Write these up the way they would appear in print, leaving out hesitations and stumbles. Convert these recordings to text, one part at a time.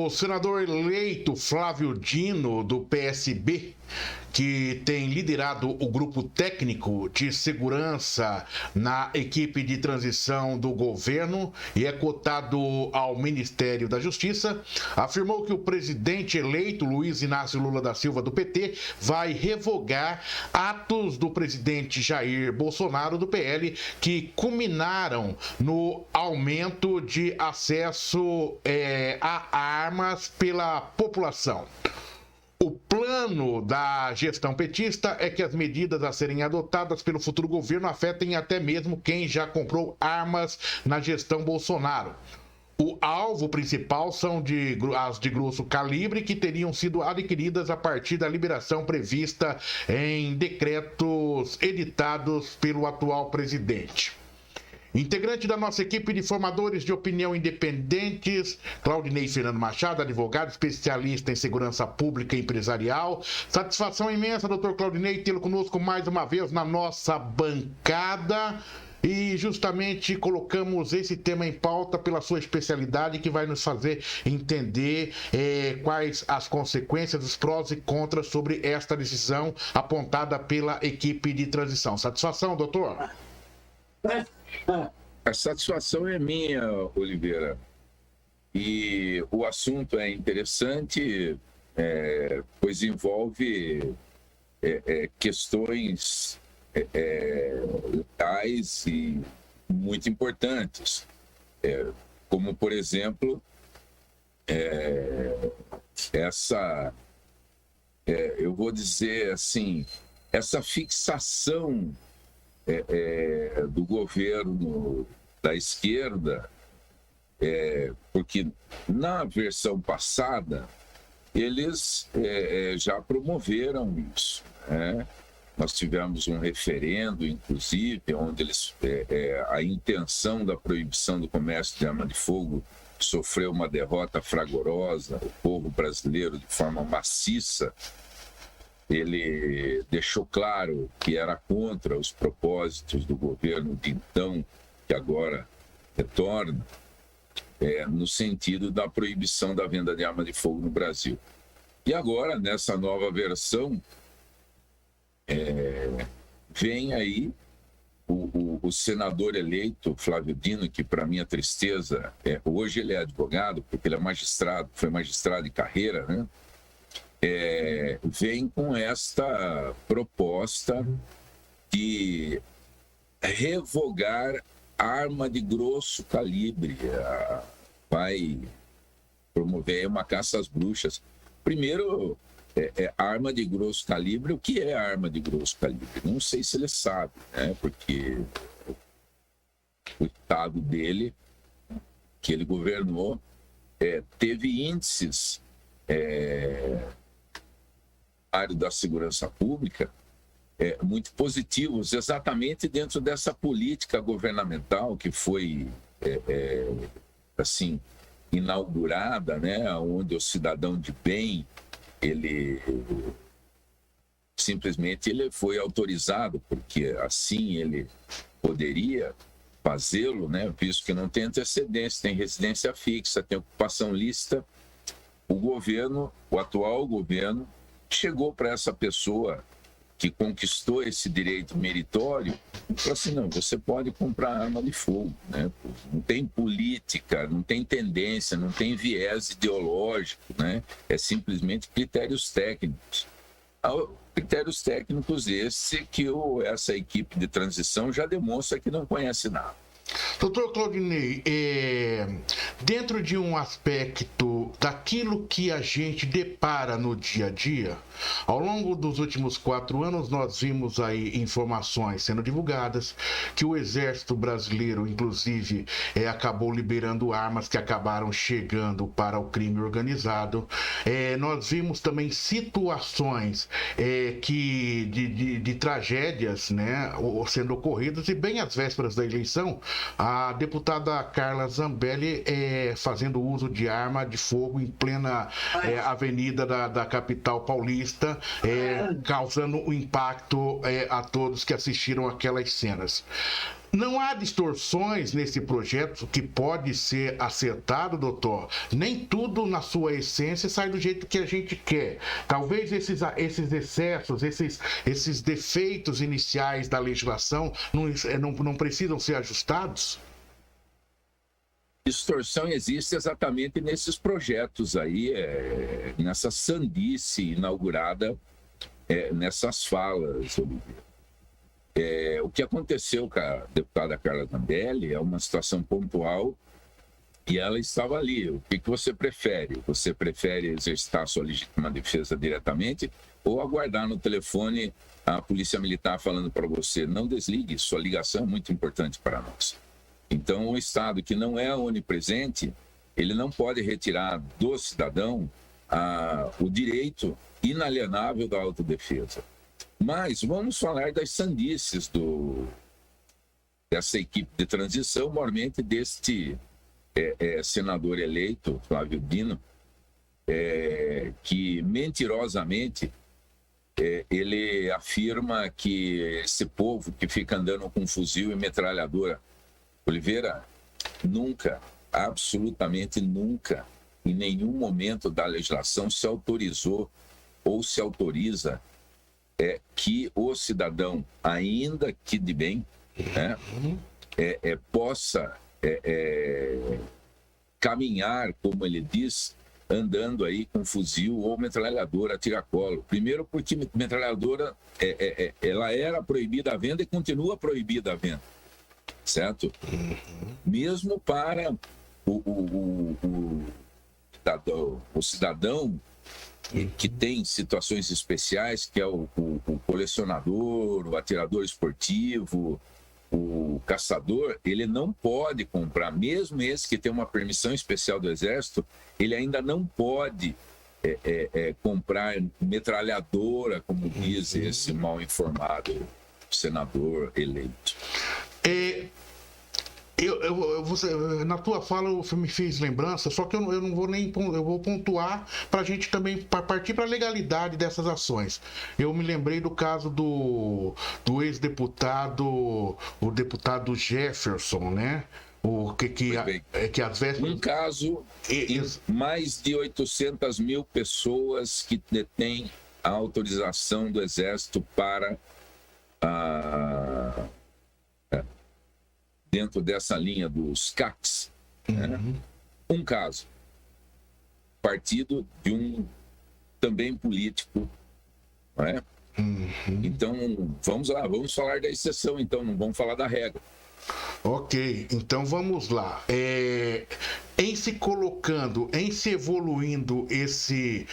O senador eleito Flávio Dino, do PSB, que tem liderado o grupo técnico de segurança na equipe de transição do governo e é cotado ao Ministério da Justiça, afirmou que o presidente eleito, Luiz Inácio Lula da Silva, do PT, vai revogar atos do presidente Jair Bolsonaro, do PL, que culminaram no aumento de acesso a armas pela população. O plano da gestão petista é que as medidas a serem adotadas pelo futuro governo afetem até mesmo quem já comprou armas na gestão Bolsonaro. O alvo principal são as de grosso calibre, que teriam sido adquiridas a partir da liberação prevista em decretos editados pelo atual presidente. Integrante da nossa equipe de formadores de opinião independentes, Claudinei Fernando Machado, advogado especialista em segurança pública e empresarial. Satisfação imensa, doutor Claudinei, tê-lo conosco mais uma vez na nossa bancada. E justamente colocamos esse tema em pauta pela sua especialidade, que vai nos fazer entender quais as consequências, os prós e contras sobre esta decisão apontada pela equipe de transição. Satisfação, doutor? A satisfação é minha, Oliveira. E o assunto é interessante, pois envolve questões tais e muito importantes, como, por exemplo, eu vou dizer assim, essa fixação do governo da esquerda, porque na versão passada eles já promoveram isso, né? Nós tivemos um referendo, inclusive, onde a intenção da proibição do comércio de arma de fogo sofreu uma derrota fragorosa. O povo brasileiro, de forma maciça, ele deixou claro que era contra os propósitos do governo de então, que agora retorna, no sentido da proibição da venda de arma de fogo no Brasil. E agora, nessa nova versão, vem aí o senador eleito, Flávio Dino, que, para minha tristeza, hoje ele é advogado, porque ele é magistrado, foi magistrado de carreira, né? Vem com esta proposta de revogar arma de grosso calibre, vai promover uma caça às bruxas. Primeiro, arma de grosso calibre. O que é arma de grosso calibre? Não sei se ele sabe, né? Porque o estado dele, que ele governou, teve índices área da segurança pública muito positivos, exatamente dentro dessa política governamental que foi assim inaugurada, né, onde o cidadão de bem ele simplesmente foi autorizado, porque assim ele poderia fazê-lo, né, visto que não tem antecedência, tem residência fixa, tem ocupação lícita. O atual governo chegou para essa pessoa que conquistou esse direito meritório e falou assim: não, você pode comprar arma de fogo, né? Não tem política, não tem tendência, não tem viés ideológico, né? É simplesmente critérios técnicos. Critérios técnicos esse que essa equipe de transição já demonstra que não conhece nada. Doutor Claudinei, dentro de um aspecto daquilo que a gente depara no dia a dia, ao longo dos últimos 4 anos nós vimos aí informações sendo divulgadas que o Exército Brasileiro, inclusive, acabou liberando armas que acabaram chegando para o crime organizado. Nós vimos também situações de tragédias, né, sendo ocorridas, e bem às vésperas da eleição, a deputada Carla Zambelli fazendo uso de arma de fogo em plena avenida da capital paulista, causando um impacto a todos que assistiram aquelas cenas. Não há distorções nesse projeto que pode ser acertado, doutor? Nem tudo na sua essência sai do jeito que a gente quer. Talvez esses excessos, esses defeitos iniciais da legislação não precisam ser ajustados? Distorção existe exatamente nesses projetos aí, nessa sandice inaugurada nessas falas, Oliveira. O que aconteceu com a deputada Carla Zambelli é uma situação pontual e ela estava ali. O que você prefere? Você prefere exercitar sua legítima defesa diretamente ou aguardar no telefone a polícia militar falando para você: não desligue, sua ligação é muito importante para nós. Então, o Estado que não é onipresente, ele não pode retirar do cidadão o direito inalienável da autodefesa. Mas vamos falar das sandices dessa equipe de transição, maiormente deste senador eleito, Flávio Dino, que mentirosamente ele afirma que esse povo que fica andando com fuzil e metralhadora, Oliveira, nunca, absolutamente nunca, em nenhum momento da legislação se autorizou ou se autoriza que o cidadão, ainda que de bem, né, possa caminhar, como ele diz, andando aí com fuzil ou metralhadora a tiracolo. Primeiro porque metralhadora ela era proibida a venda e continua proibida a venda, certo? Mesmo para o cidadão que tem situações especiais, que é o colecionador, o atirador esportivo, o caçador, ele não pode comprar, mesmo esse que tem uma permissão especial do Exército, ele ainda não pode comprar metralhadora, como diz esse mal informado senador eleito. Na tua fala me fiz lembrança, só que eu não vou eu vou pontuar para a gente também partir para a legalidade dessas ações. Eu me lembrei do caso do ex-deputado, o deputado Jefferson, né? Que às vezes... Um caso em mais de 800 mil pessoas que detêm a autorização do Exército para dentro dessa linha dos CACs, né? Um caso, partido de um também político, não é? Então, vamos lá, vamos falar da exceção, então, não vamos falar da regra. Ok, então vamos lá. Em se colocando, em se evoluindo esse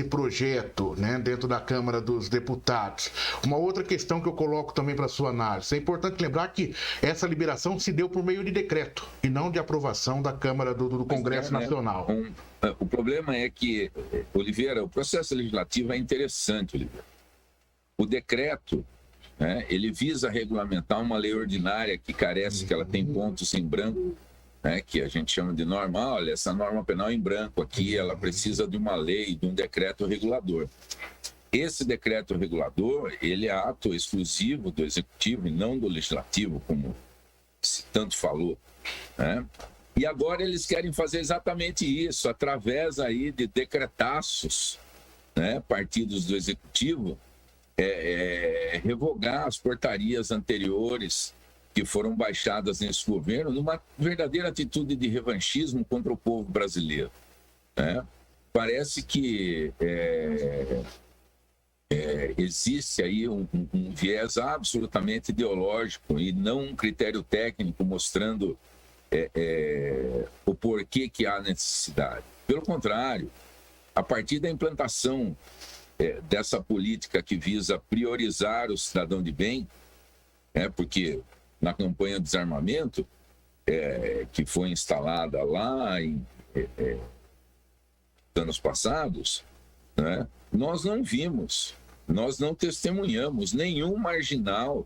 projeto, né, dentro da Câmara dos Deputados, uma outra questão que eu coloco também para sua análise, é importante lembrar que essa liberação se deu por meio de decreto e não de aprovação da Câmara do Congresso Nacional. O problema é que, Oliveira, o processo legislativo é interessante, Oliveira. O decreto, ele visa regulamentar uma lei ordinária que carece, que ela tem pontos em branco, que a gente chama de norma. Olha, essa norma penal em branco aqui, ela precisa de uma lei, de um decreto regulador. Esse decreto regulador, ele é ato exclusivo do Executivo e não do Legislativo, como se tanto falou, né? E agora eles querem fazer exatamente isso, através aí de decretaços, né, partidos do Executivo, revogar as portarias anteriores que foram baixadas nesse governo, numa verdadeira atitude de revanchismo contra o povo brasileiro, né? Parece que existe aí um viés absolutamente ideológico e não um critério técnico mostrando o porquê que há necessidade. Pelo contrário, a partir da implantação dessa política que visa priorizar o cidadão de bem, porque na campanha de desarmamento, que foi instalada lá em anos passados, né, nós não vimos, nós não testemunhamos nenhum marginal,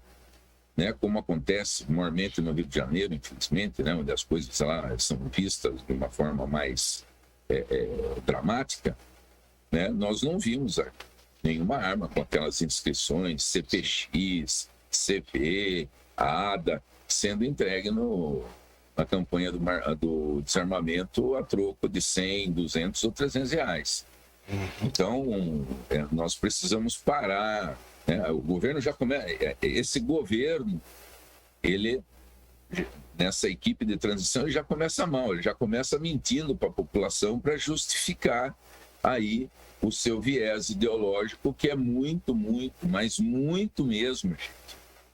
né, como acontece normalmente no Rio de Janeiro, infelizmente, né, onde as coisas lá são vistas de uma forma mais dramática, né, nós não vimos nenhuma arma com aquelas inscrições CPX, CP, a ADA, sendo entregue na campanha do desarmamento a troco de 100, 200 ou 300 reais. Então, nós precisamos parar. Né? O governo já começa. Esse governo, ele, nessa equipe de transição, ele já começa mal, ele já começa mentindo para a população para justificar aí o seu viés ideológico, que é muito, mas muito mesmo,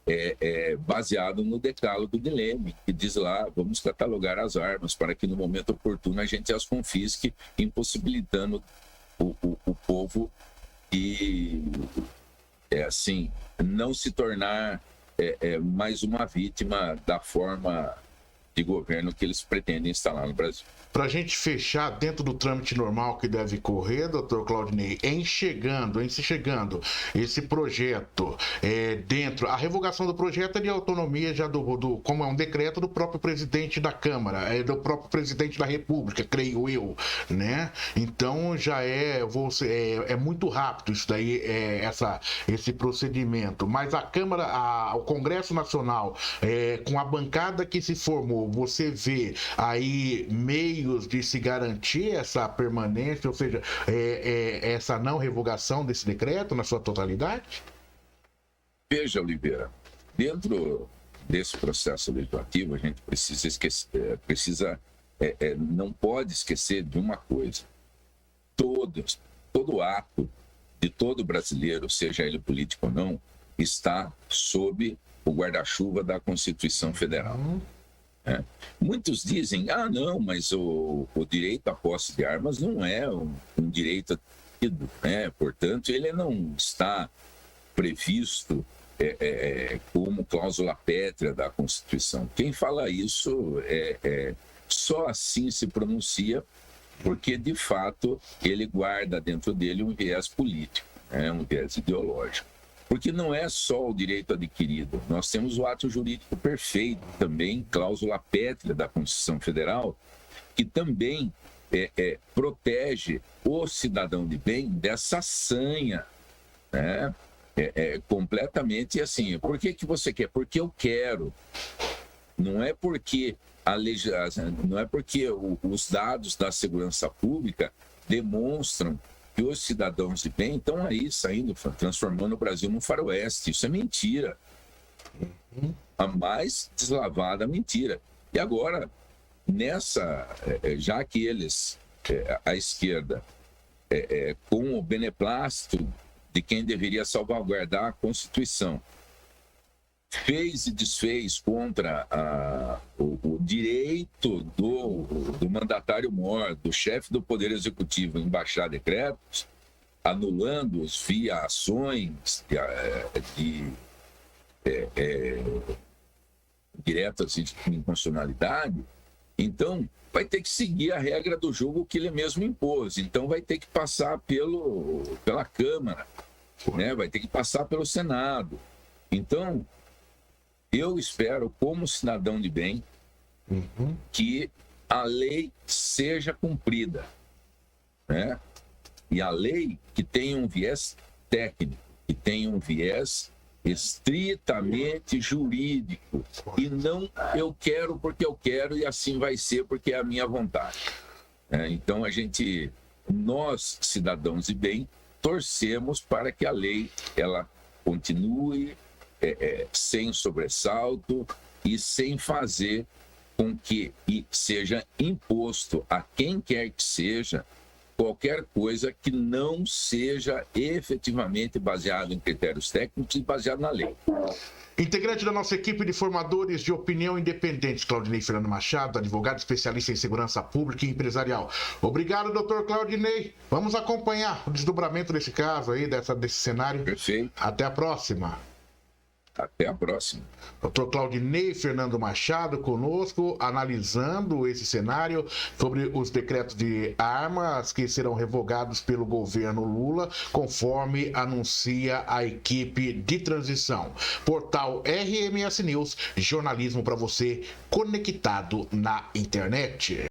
gente, baseado no decálogo de Leme, que diz lá: vamos catalogar as armas para que no momento oportuno a gente as confisque, impossibilitando o povo e, assim, não se tornar mais uma vítima da forma de governo que eles pretendem instalar no Brasil. Para a gente fechar dentro do trâmite normal que deve correr, doutor Claudinei, enxergando esse projeto dentro, a revogação do projeto é de autonomia já como é um decreto do próprio presidente da Câmara, do próprio presidente da República, creio eu, né? Então já é muito rápido isso daí, esse procedimento. Mas a Câmara, o Congresso Nacional, com a bancada que se formou, você vê aí meios de se garantir essa permanência, ou seja, essa não revogação desse decreto na sua totalidade? Veja, Oliveira, dentro desse processo legislativo, a gente não pode esquecer de uma coisa: todo ato de todo brasileiro, seja ele político ou não, está sob o guarda-chuva da Constituição Federal. Muitos dizem: não, mas o direito à posse de armas não é um direito adquirido, né? Portanto, ele não está previsto como cláusula pétrea da Constituição. Quem fala isso só assim se pronuncia porque, de fato, ele guarda dentro dele um viés político, um viés ideológico. Porque não é só o direito adquirido, nós temos o ato jurídico perfeito também, cláusula pétrea da Constituição Federal, que também protege o cidadão de bem dessa sanha, né? Completamente assim. Por que você quer? Porque eu quero. Não é porque os dados da segurança pública demonstram que os cidadãos de bem estão aí saindo, transformando o Brasil num faroeste. Isso é mentira. A mais deslavada mentira. E agora, já que eles, a esquerda, com o beneplácito de quem deveria salvaguardar a Constituição, fez e desfez contra o direito do mandatário-mor, do chefe do Poder Executivo, em baixar decretos, anulando-os via ações diretas de inconstitucionalidade. Então, vai ter que seguir a regra do jogo que ele mesmo impôs. Então, vai ter que passar pela Câmara, né? Vai ter que passar pelo Senado. Então, eu espero, como cidadão de bem, que a lei seja cumprida, né? E a lei que tenha um viés técnico, que tenha um viés estritamente jurídico, e não eu quero porque eu quero e assim vai ser porque é a minha vontade. Então, nós, cidadãos de bem, torcemos para que a lei ela continue sem sobressalto e sem fazer com que seja imposto a quem quer que seja qualquer coisa que não seja efetivamente baseado em critérios técnicos e baseado na lei. Integrante da nossa equipe de formadores de opinião independente, Claudinei Fernando Machado, advogado especialista em segurança pública e empresarial. Obrigado, doutor Claudinei. Vamos acompanhar o desdobramento desse caso aí, desse cenário. Perfeito. Até a próxima. Até a próxima. Dr. Claudinei Fernando Machado conosco, analisando esse cenário sobre os decretos de armas que serão revogados pelo governo Lula, conforme anuncia a equipe de transição. Portal RMS News, jornalismo para você conectado na internet.